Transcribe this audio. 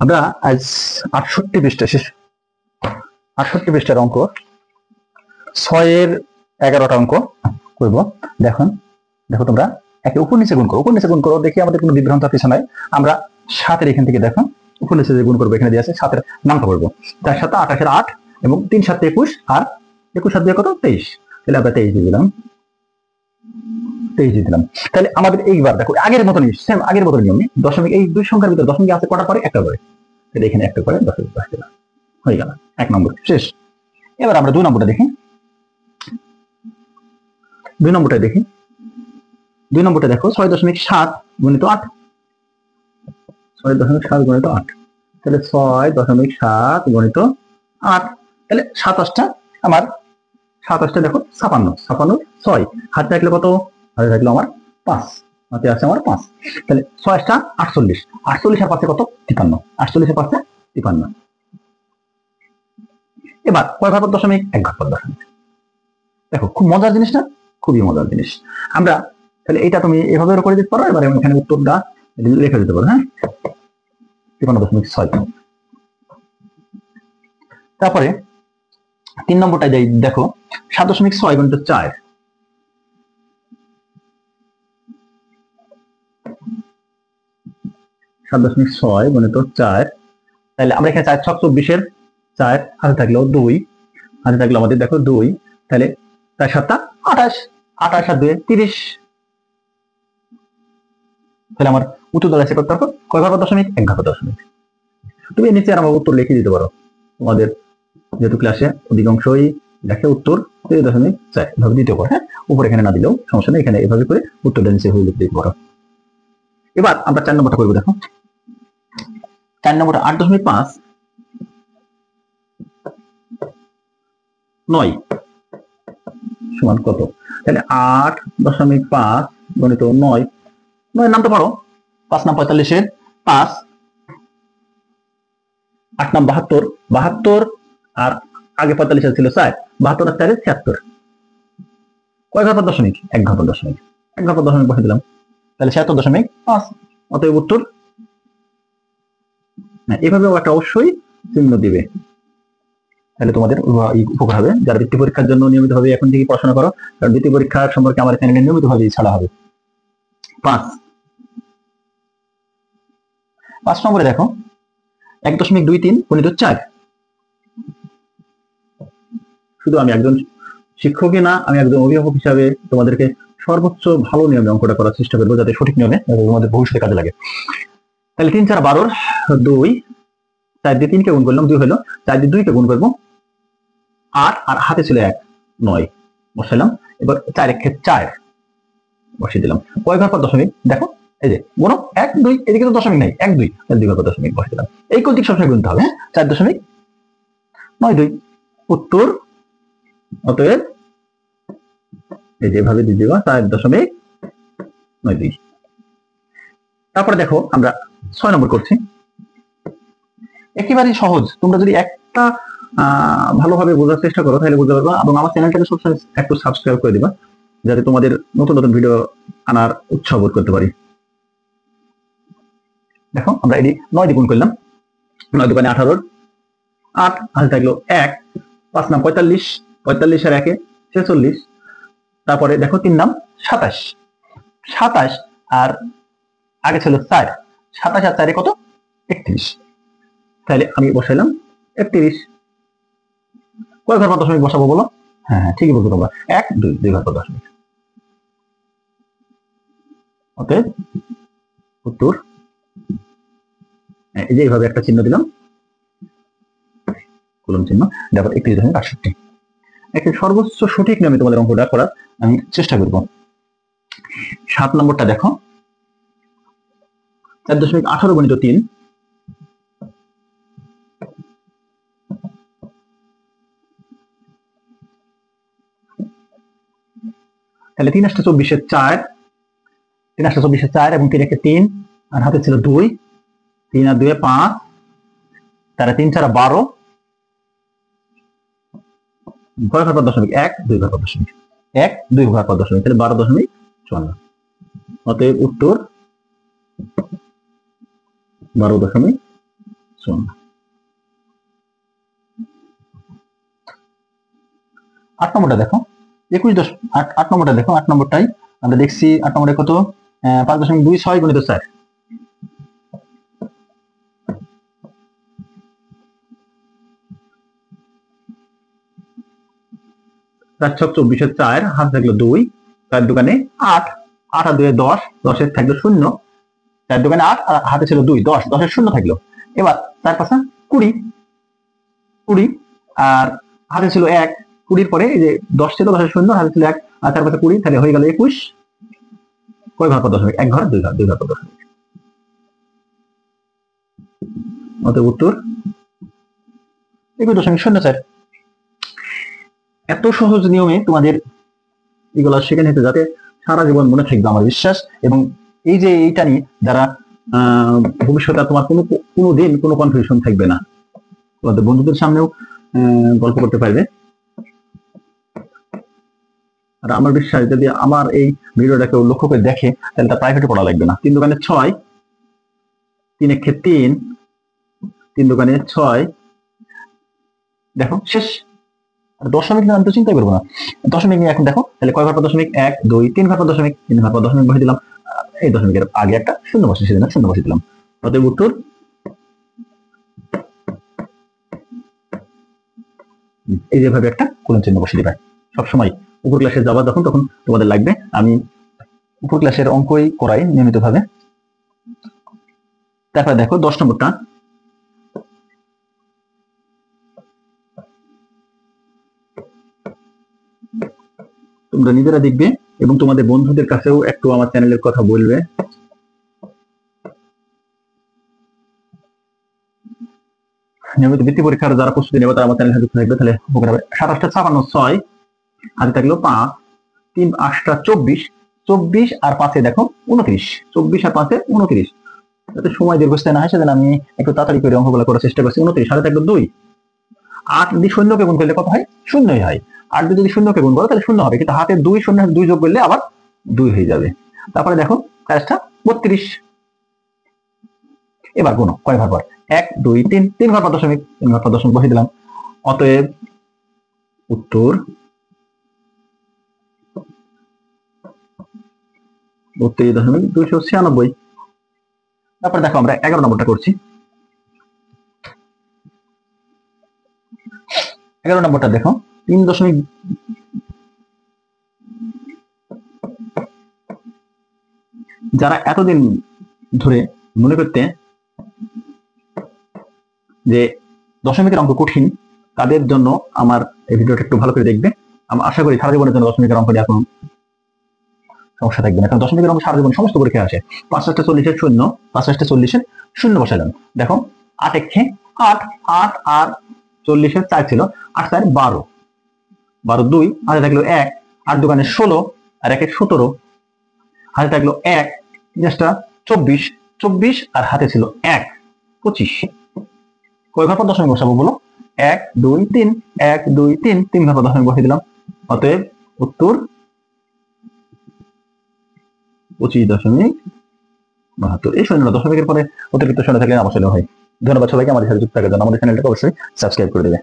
আমরা আজ 68 পৃষ্ঠা শেষ, 68 পৃষ্ঠার অঙ্ক 6-এর 11টা অঙ্ক করব। দেখো তোমরা একে উপর নিচে গুণ করো, উপর নিচে গুণ করো, দেখি আমাদের কোনো বিভ্রান্ত কিছু নাই। আমরা 7-এর এখান থেকে দেখো উপর নিচে যে গুণ করবো, এখানে দিয়ে আছে 7-এর নামটা করবো। 4 7 28-এর 8 এবং 3 7 21 আর 21 7 কত 23, তাহলে আমরা 23 দিয়ে দিলাম, 23 দিয়ে দিলাম। তাহলে আমাদের এইবার দেখো আগের মতো নিয়ম, সেম আগের মতো নিয়ম, দশমিক এই দুই সংখ্যার ভিতরে দশমিক আছে কটা পরে, একটা করে, তাহলে এখানে একটা করে দশমিক বসে দিলাম, হয়ে গেল 1 নম্বর শেষ। এবার আমরা 2 নম্বরটা দেখি, 2 নম্বরটা দেখি, 2 নম্বরটা দেখো 6.7 গুণিত 8, 6.7 গুণিত 8, তাহলে 6.7 গুণিত 8, তাহলে 27টা আমার 27টা দেখো 56, 56 6 হাতে থাকলে কত, হাতে থাকলো আমার 5, হাতে আছে আমার 5, তাহলে 6টা 48, 48 এর পাশে কত 53, 48 এর পাশে 53। এবার কয় ঘাত দশমিক, 1 ঘাত দশমিক। দেখো খুব মজার জিনিস না, খুবই মজার জিনিস। আমরা তাহলে এটা তুমি এভাবে করে দিতে পারো, এবার এখানে উত্তরটা লিখে দিতে পারো। হ্যাঁ 53.6। তারপরে 3 নম্বরটা দেখো 7.6 গুণিত 4, 7.6 গুণিত 4, তাহলে আমরা এখানে 4 6 24-এর 4 হাতে থাকলো 2, হাতে থাকলো আমাদের দেখো 2, তাহলে 4 7 28, 28 আর 2 30, তাহলে আমার উত্তর দাঁড়াচ্ছে কত, কয় ঘাত দশমিক, 1 ঘাত দশমিক। তুমি নিচে আমার উত্তর লিখে দিতে পারো, তোমাদের যেহেতু ক্লাসে অধিকাংশই দেখে উত্তর 3.4 এভাবে দিতে পারো। হ্যাঁ উপরে এখানে না দিলেও সমস্যা নেই, এখানে এভাবে করে উত্তরটা নিচে হয়ে লিখে দিতে পারো। এবার আমরা 4 নম্বরটা করবো। দেখো 4 নম্বরটা 8.5 9 সমান কত, তাহলে 8.5 গণিত 9, 9 নাম তো পারো, 5 নাম 45-এর 5, 8 নাম 72, 72 আর আগে 45 ছিল 4, 72 আর 4 76, কয় ঘাত দশমিক, 1 ঘাত দশমিক, 1 ঘাত দশমিক বসে দিলাম, তাহলে 76.5, অতএব উত্তর। এভাবে একটা অবশ্যই চিহ্ন দিবে, তাহলে তোমাদের উপকার হবে। যারা বৃত্তি পরীক্ষার জন্য নিয়মিত ভাবে এখন থেকে পড়াশোনা করো, কারণ বৃত্তি পরীক্ষা সম্পর্কে আমার চ্যানেলে নিয়মিত ভাবে ছাড়া হবে। 5 নম্বরে দেখো 1.23 গুণিত 4, শুধু আমি একজন শিক্ষকই না, আমি একজন অভিভাবক হিসাবে তোমাদেরকে সর্বোচ্চ ভালো নিয়মে অঙ্কটা করার চেষ্টা করবো, যাতে সঠিক নিয়মে তোমাদের ভবিষ্যতে কাজে লাগে। তাহলে 3 4 12, 2 4 দিয়ে 3 কে গুণ করলাম 2 হলো, 4 দিয়ে 2 কে গুণ করবো 8, আর হাতে ছিল 1 9 বসাইলাম। এবার 4 1 4 বসিয়ে দিলাম, কয় ঘাত দশমিক দেখো, এই যে গুণ 1 2, এদিকে তো দশমিক নাই 1 2, তাহলে 2 ঘাত দশমিক বসিয়ে দিলাম। এই কৌতিক সবসময় গুনতে হবে। 4.92 উত্তর। অতএব এই যেভাবে দিয়ে দেওয়া 4.92। তারপরে দেখো আমরা 6 নম্বর করছি, একেবারেই সহজ। তোমরা যদি একটা ভালোভাবে বোঝার চেষ্টা করো তাহলে বুঝতে পারবা, এবং আমার চ্যানেলটাকে সবসময় একটু সাবস্ক্রাইব করে দিবা, যাতে তোমাদের নতুন নতুন ভিডিও আনার উৎসাহ বোধ করতে পারি। দেখো আমরা এটি 9 দিয়ে গুণ করলাম, 9 দোকানে 18, 8 হাতে থাকলো 1, 5 নাম 45, 45 আর 1 46, তারপরে দেখো 3 নাম 27, 27 আর আগে ছিল 4, 27 আর 4 কত 31, তাহলে আমি বসাইলাম 31। কয় ঘর দশমিক বসাবো বলো? হ্যাঁ ঠিকই বলছো তোমরা, 1 2 2 ঘর দশমিক। অতএব উত্তর এই যে এইভাবে একটা চিহ্ন দিলাম, কলম চিহ্ন, তারপর 31.68। একটা সর্বোচ্চ সঠিক নিয়মে তোমাদের অঙ্কটা করার আমি চেষ্টা করব। 7 নম্বরটা দেখো 4.18 গুণিত 3, তাহলে 3 8 24-এর 4, 3 8 24-এর 4 এবং 3 1 3, আর হাতে ছিল 2, 3 আর 2 5, তারা 3 4 12, কয় ঘর দশমিক 1 2 ঘর দশমিক 1 2 ঘর দশমিক, তাহলে 12.54। অতএব উত্তর 12.54। শূন্য। 8 নম্বরটা দেখো 8 নম্বরটা দেখো, 8 নম্বরটাই আমরা দেখছি। 8 নম্বরে কত? 5.26 গুণিত 4। তার ছক 24 4, হাত থাকলো 2, তার দোকানে 8, 8 আর 2 10, 10 থাকলো 0, তার দোকানে 8 আর হাতে ছিল 2, 10, 10 শূন্য থাকলো। এবার তার পাশে 20, 20 আর হাতে ছিল 1, 20 পরে এই যে 10 ছিল, 10 শূন্য, হাতে ছিল 1 আর তার পাশে 20, তাহলে হয়ে গেল 21। কয় ঘর পর দশমিক? 1 ঘর 2 ঘর, 2 ঘর পর দশমিক। অতএব উত্তর 21.04। এত সহজ নিয়মে তোমাদের এগুলো শিখে নিতে যাতে সারা জীবন মনে থাকবে আমার বিশ্বাস। এবং এই যে এইটা নিয়ে যারা ভবিষ্যতে তোমার কোনো দিন কোনো কনফিউশন থাকবে না, তোমাদের বন্ধুদের সামনেও গল্প করতে পারবে। আর আমার বিশ্বাস যদি আমার এই ভিডিওটা কেউ লক্ষ্য করে দেখে তাহলে তার প্রাইভেটে পড়া লাগবে না। 3 দোকানে 6, 3 একে 3, 3 দোকানে 6, দেখো শেষ। দশমিক নিয়ে আমি তো চিন্তা করবো না, দশমিক নিয়ে এখন দেখো তাহলে কয় ঘর পর দশমিক? 1 2 3 ঘর পর দশমিক, 3 ঘর পর দশমিক বসে দিলাম, এই দশমিকের আগে একটা শূন্য বসে, সেজন্য শূন্য বসে দিলাম। অতএব উত্তর এই যেভাবে একটা কোলন চিহ্ন বসে দিবে সবসময়। উপর ক্লাসে যাবা যখন তখন তোমাদের লাগবে, আমি উপর ক্লাসের অঙ্কই করাই নিয়মিত ভাবে। তারপরে দেখো 10 নম্বরটা, তোমরা নিজেরা দেখবে এবং তোমাদের বন্ধুদের কাছেও একটু আমার চ্যানেলের কথা বলবে। নিয়মিত বৃত্তি পরীক্ষার যারা প্রস্তুতি নেবে তারা আমার চ্যানেলে যুক্ত থাকবে, তাহলে উপকার হবে। 27 56 6, হাতে থাকলো 5, 3 8 24, 24 আর 5 দেখো 29, 24 আর 5 29। যাতে সময় দীর্ঘস্থায়ী না হয় সেজন্য আমি একটু তাড়াতাড়ি করে অঙ্কগুলো করার চেষ্টা করছি। 29, হাতে থাকলো 2, 8 দিয়ে শূন্যকে গুণ করলে কত হয়? শূন্যই হয়। 8 দিয়ে যদি শূন্যকে গুণ করো তাহলে শূন্য হবে, কিন্তু হাতে 2 শূন্য 2 যোগ করলে আবার 2 হয়ে যাবে। তারপরে দেখো কাজটা 32। এবার গুণ কয় ঘর পর? 1 2 3, 3 ঘর পর দশমিক, 3 ঘর পর দশমিক বসিয়ে দিলাম। অতএব উত্তর 32.296। তারপরে দেখো আমরা 11 নম্বরটা করছি। 11 নম্বরটা দেখো 3 দশমিক, যারা এতদিন ধরে মনে করতে যে দশমিকের অঙ্ক কঠিন, তাদের জন্য আমার এই ভিডিওটা একটু ভালো করে দেখবে। আমি আশা করি সারা জীবনের জন্য দশমিকের অঙ্ক নিয়ে এখন সমস্যা থাকবে না, কারণ দশমিকের অঙ্ক সারা জীবন সমস্ত পরীক্ষায় আসে। 5 5 40 শূন্য, 5 5 40 শূন্য বসালাম। দেখো 8 একে 8, 8 আর 40 4 ছিল, 8 4 12, 12 2, হাতে থাকলো 1, 8 দোকানে 16 আর 1 17, হাতে থাকলো 1, জিনিসটা 24, 24 আর হাতে ছিল 1 25। কয় ঘর পর দশমিক বসাবো বলো? 1 2 3, 1 2 3, 3 ঘর পর দশমিক বসিয়ে দিলাম। অতএব উত্তর 25.72। এই শূন্য দশমিকের পরে অতিরিক্ত শূন্য থাকলে অবশ্যই হয়। ধন্যবাদ সবাইকে আমাদের সাথে যুক্ত থাকার জন্য। আমাদের চ্যানেলটাকে অবশ্যই সাবস্ক্রাইব করে দেবে।